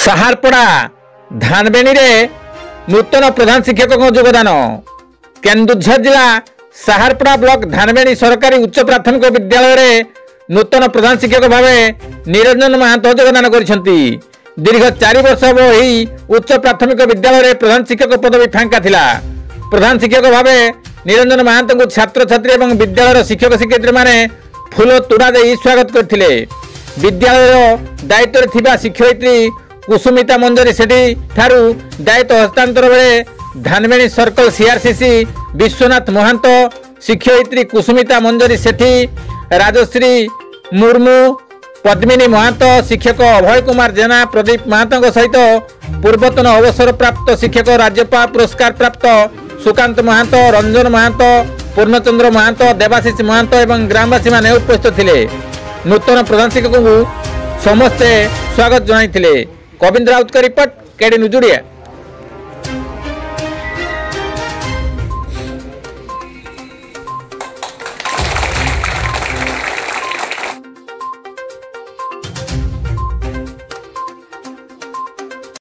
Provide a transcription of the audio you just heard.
साहारपड़ा धानबेणी रे नूतन प्रधान शिक्षक योगदान। केन्दुझर जिला साहारपड़ा ब्लॉक धानबेणी सरकारी उच्च प्राथमिक विद्यालय रे नूतन प्रधान शिक्षक भाव निरंजन महांत योगदान करिसेंती। दीर्घ 4 वर्ष ही उच्च प्राथमिक विद्यालय रे प्रधान शिक्षक पदवी फांका थिला। प्रधान शिक्षक भाव निरंजन महांत को छात्र छात्री और विद्यालय शिक्षक शिक्षयित्री माने फूल तोड़ा दे स्वागत करथिले। विद्यालय दायित्व रे थिबा शिक्षयित्री कुसुमिता मंजरी सेठी ठारू दायित्व हस्तांतर बेले धानबेणी सर्कल सीआरसीसी विश्वनाथ महांत, शिक्षयित्री कुसुमिता मंजरी सेठी, राजश्री मुर्मू, पद्मिनी महांत, शिक्षक अभय कुमार जेना, प्रदीप महांत सहित पूर्वतन अवसर प्राप्त शिक्षक राज्यपाल पुरस्कार प्राप्त सुकांत महांत, रंजन महांत, पूर्णचंद्र महांत, देवाशीष महांत एवं ग्रामवासी माने उपस्थित थिले। नूतन प्रधान शिक्षक को समस्ते स्वागत जनाइथिले। गोविंद राउत का रिपोर्ट, केडी न्यूज ओडिया।